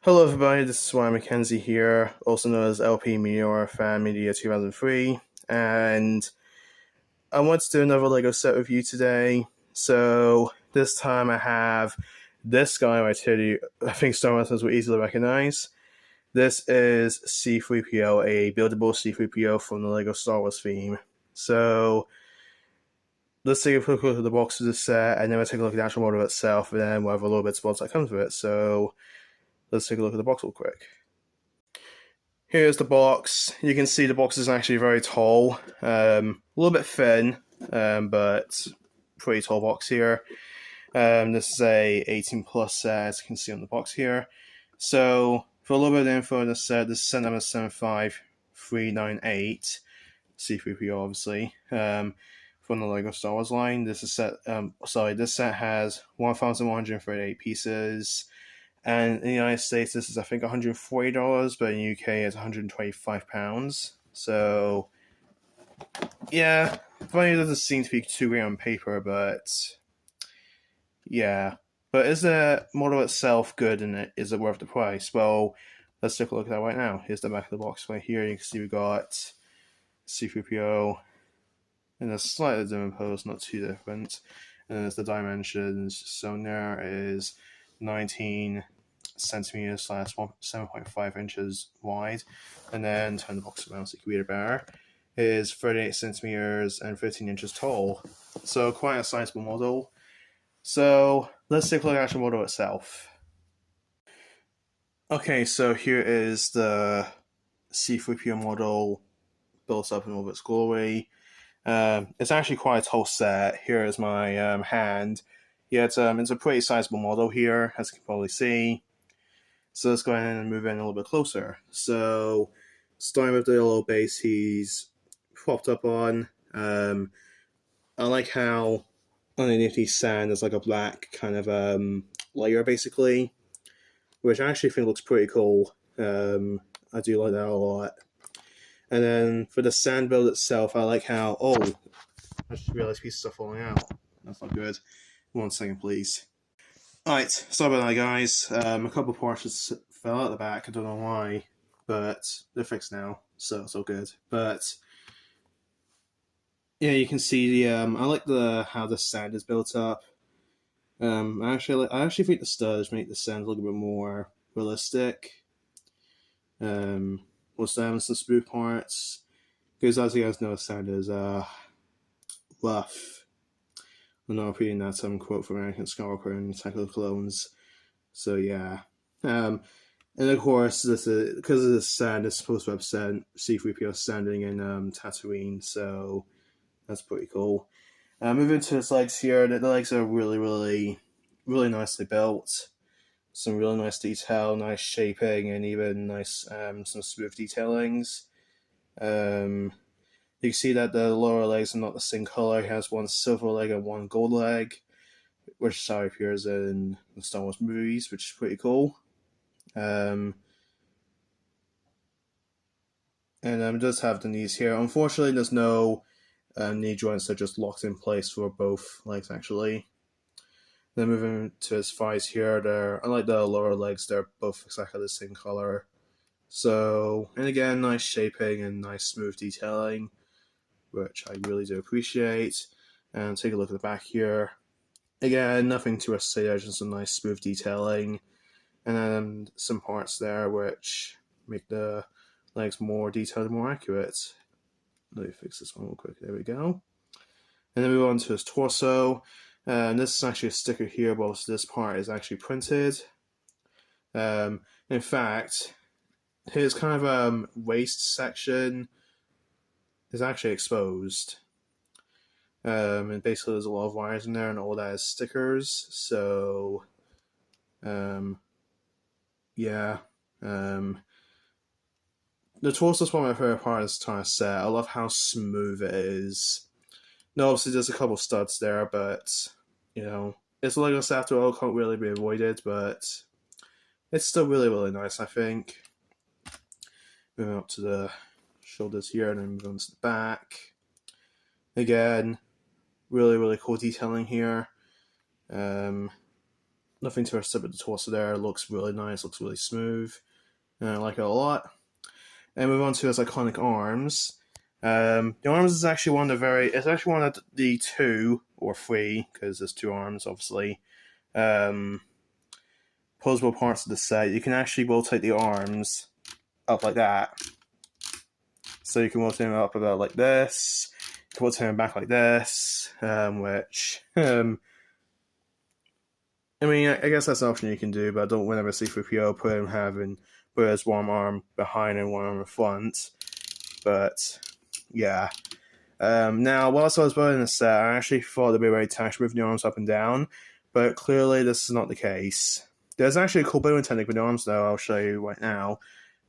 Hello, everybody. This is Ryan McKenzie here, also known as LP Meteor Fan Media 2003, and I want to do another Lego set review today. So this time I have this guy right here. I think Star Wars will easily recognize. This is C-3PO, a buildable C-3PO from the Lego Star Wars theme. So let's take a quick look at the box of this set, and then we'll take a look at the actual model itself, and then we'll have a little bit of spots that comes with it. So let's take a look at the box real quick. Here's the box. You can see the box is actually very tall, a little bit thin, but pretty tall box here. This is a 18 plus set, as you can see on the box here. So for a little bit of info on this is set number 75398, C-3PO obviously, from the Lego Star Wars line. This set has 1,138 pieces. And in the United States, this is, I think, $140, but in the UK, it's £125. So, yeah, money doesn't seem to be too great on paper, but yeah. But is the model itself good, and is it worth the price? Well, let's take a look at that right now. Here's the back of the box right here. You can see we got C-3PO in a slightly different pose, not too different. And there's the dimensions. So there is 19 centimeters slash 7.5 inches wide, and then turn the box around so you can read it better. It is 38 centimeters and 15 inches tall, so quite a sizable model. So let's take a look at the actual model itself. Okay, so here is the C-3PO model built up in all of its glory. It's actually quite a tall set. Here is my hand. Yeah, it's a pretty sizable model here, as you can probably see. So let's go ahead and move in a little bit closer. So starting with the yellow base he's propped up on. I like how underneath the sand there's like a black kind of layer basically, which I actually think looks pretty cool. I do like that a lot. And then for the sand build itself, I like how, I just realized pieces are falling out. That's not good. 1 second, please. Alright, sorry about that, guys. A couple parts just fell out the back. I don't know why, but they're fixed now, so it's all good. But yeah, you can see the. I like how the sand is built up. I actually think the studs make the sand a little bit more realistic. Also having some smooth parts, because as you guys know, sand is rough. I'm not repeating that quote from American Skywalker and Attack of the Clones. So yeah. And of course, because of the sand, it's supposed to represent C-3PO standing in Tatooine, so that's pretty cool. Moving to its legs here, the legs are really, really, really nicely built. Some really nice detail, nice shaping, and even nice some smooth detailings. You can see that the lower legs are not the same color. It has one silver leg and one gold leg, which appears in the Star Wars movies, which is pretty cool. And it does have the knees here. Unfortunately, there's no knee joints that are just locked in place for both legs, actually. Then moving to his thighs here, unlike the lower legs, they're both exactly the same color. So, and again, nice shaping and nice smooth detailing, which I really do appreciate. And take a look at the back here. Again, nothing too much to say there, just some nice smooth detailing. And then some parts there which make the legs more detailed and more accurate. Let me fix this one real quick. There we go. And then we move on to his torso. And this is actually a sticker here, but also this part is actually printed. In fact, his kind of waist section is actually exposed. And basically there's a lot of wires in there and all that is stickers. So, yeah. The torso is one of my favorite parts of this entire set. I love how smooth it is. No, obviously there's a couple of studs there, but, you know, it's like this after all, can't really be avoided, but it's still really, really nice, I think. Moving up to the shoulders here, and then moving on to the back. Again, really, really cool detailing here. nothing to upset with the torso there. It looks really nice, looks really smooth, and I like it a lot. And move on to his iconic arms. The arms is actually it's actually one of the 2 or 3, because there's 2 arms, obviously, posable parts of the set. You can actually rotate the arms up like that. So you can rotate them up about like this. You can rotate them back like this, which, I mean, I guess that's an option you can do, but I don't whenever C-3PO put his one arm behind and one arm in front. But yeah. Now, whilst I was building this set, I actually thought it'd be very tax moving the arms up and down, but clearly this is not the case. There's actually a cool building technique with the arms, though. I'll show you right now.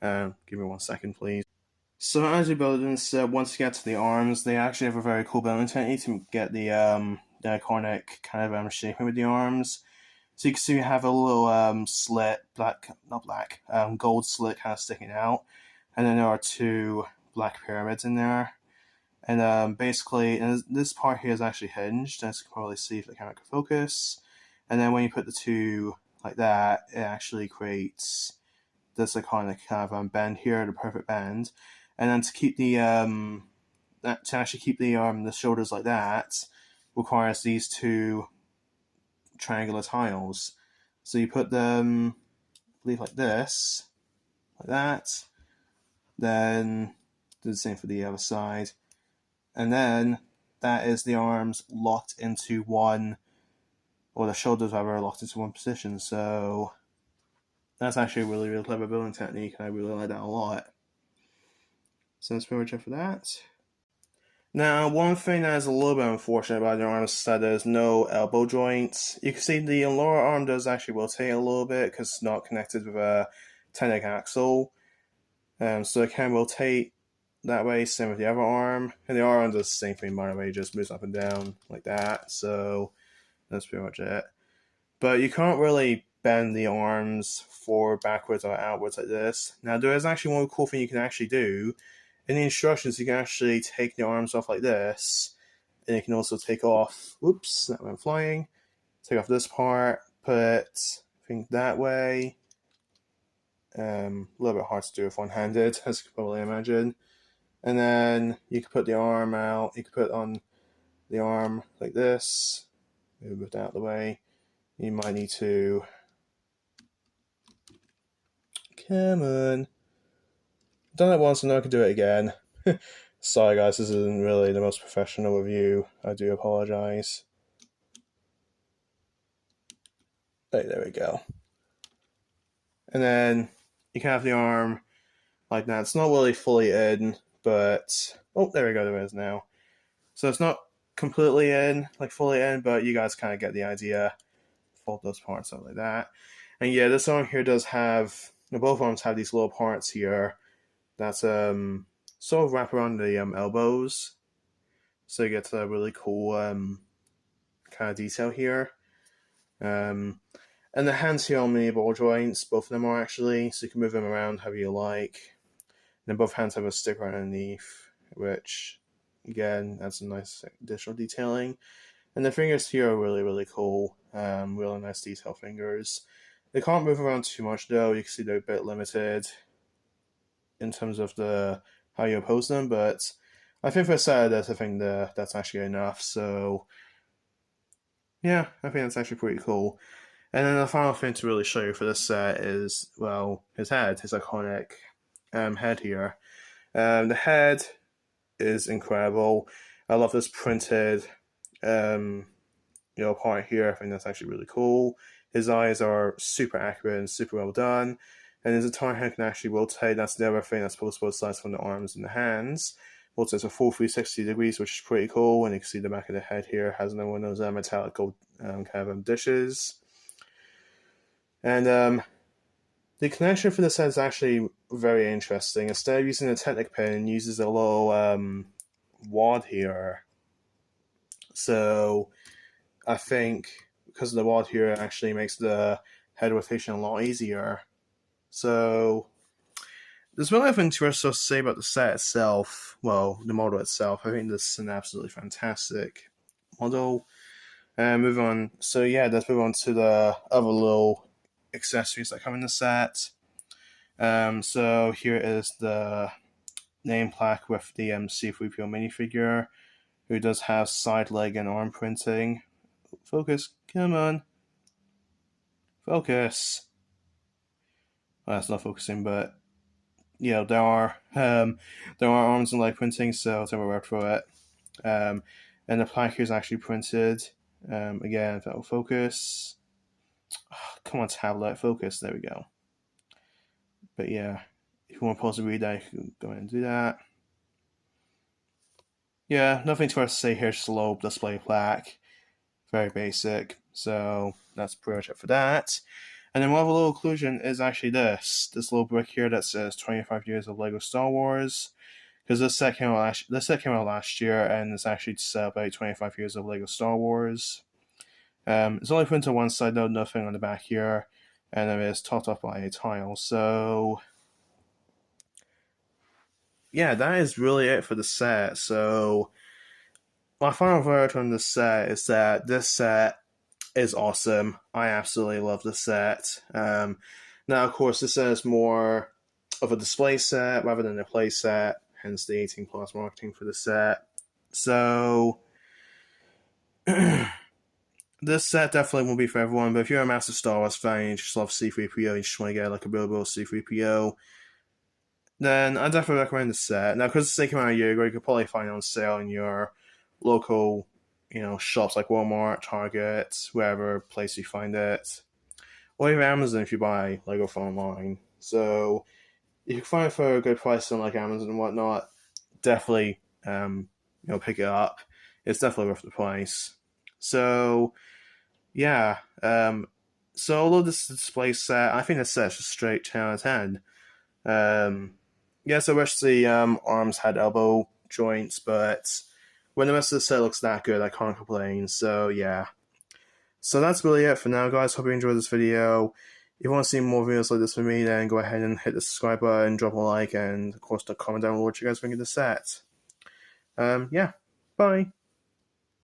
Give me 1 second, please. So as you build this, once you get to the arms, they actually have a very cool building technique to get the iconic kind of shaping with the arms. So you can see we have a little slit, gold slit kind of sticking out, and then there are 2 black pyramids in there. And basically, and this part here is actually hinged, as you can probably see if the camera can focus. And then when you put the 2 like that, it actually creates this iconic kind of bend here, the perfect bend. And then to keep the the shoulders like that, requires these 2 triangular tiles. So you put them, I believe, like this, like that. Then do the same for the other side. And then that is the arms locked into one, or the shoulders rather, locked into one position. So that's actually a really, really clever building technique, and I really like that a lot. So that's pretty much it for that. Now, one thing that is a little bit unfortunate about the arms is that there's no elbow joints. You can see the lower arm does actually rotate a little bit because it's not connected with a 10-leg axle. So it can rotate that way, same with the other arm. And the other arm does the same thing, by the way, it just moves up and down like that. So that's pretty much it. But you can't really bend the arms forward, backwards, or outwards like this. Now, there is actually one cool thing you can actually do. In the instructions, you can actually take the arms off like this, and you can also take off, whoops, that went flying, take off this part, put, I think, that way. A little bit hard to do with one-handed, as you can probably imagine. And then you can put the arm out, you can put on the arm like this, move it out of the way. You might need to, come on. Done it once and now I can do it again. Sorry guys, this isn't really the most professional review. I do apologize. Hey, there we go. And then you can have the arm like that. It's not really fully in, but oh, there we go, there it is now. So it's not completely in, like fully in, but you guys kind of get the idea. Fold those parts out like that. And yeah, this arm here does have, both arms have these little parts here that's sort of wrap around the elbows, so you get a really cool kind of detail here. And the hands here are mini ball joints, both of them are actually, so you can move them around however you like. And then both hands have a sticker underneath, which again adds some nice additional detailing. And the fingers here are really, really cool, really nice detail fingers. They can't move around too much though, you can see they're a bit limited in terms of how you oppose them, but I think for a set of this, I think that's actually enough. So yeah, I think that's actually pretty cool. And then the final thing to really show you for this set is, well, his head, his iconic head here. The head is incredible. I love this printed part here. I think that's actually really cool. His eyes are super accurate and super well done. And his entire head can actually rotate. That's the other thing that's supposed to both sides from the arms and the hands. Rotates a full 360 degrees, which is pretty cool. And you can see the back of the head here has one of those metallic gold kind of dishes. And the connection for this head is actually very interesting. Instead of using a Technic pin, it uses a little wad here. So I think because of the wad here, it actually makes the head rotation a lot easier. So there's really nothing to say about the set itself. Well, the model itself. I think this is an absolutely fantastic model. And move on. So yeah, let's move on to the other little accessories that come in the set. So here is the name plaque with the C-3PO minifigure, who does have side leg and arm printing. Focus, come on, focus. Well, that's not focusing, but there are arms and leg printing, so take my word for it. And the plaque here is actually printed. Again, if that will focus. Oh, come on, tablet, focus. There we go. But yeah, if you want to pause the read, I can go ahead and do that. Yeah, nothing to say here, just a low display plaque. Very basic. So that's pretty much it for that. And then one other little inclusion is actually this little brick here that says 25 years of LEGO Star Wars. Because this set came out last year, and it's actually to celebrate 25 years of LEGO Star Wars. It's only printed on one side, though, nothing on the back here, and it is topped up by a tile. So yeah, that is really it for the set. So my final verdict on this set is that this set is awesome. I absolutely love the set. Now, of course, this set is more of a display set rather than a play set, hence the 18 plus marketing for the set. So this set definitely won't be for everyone, but if you're a massive Star Wars fan and you just love C-3PO and you just want to get like a Buildable C-3PO, then I definitely recommend the set. Now, because they came out a year ago, you could probably find it on sale in your local, shops like Walmart, Target, wherever place you find it, or even Amazon if you buy Lego from online. So if you can find it for a good price on like Amazon and whatnot, definitely pick it up. It's definitely worth the price. So yeah, so although this display set, I think the set's just straight 10 out of 10. Yes, I wish the arms had elbow joints, but when the rest of the set looks that good, I can't complain. So yeah. So that's really it for now, guys. Hope you enjoyed this video. If you want to see more videos like this from me, then go ahead and hit the subscribe button, drop a like, and of course, comment down below what you guys think of the set. Yeah. Bye.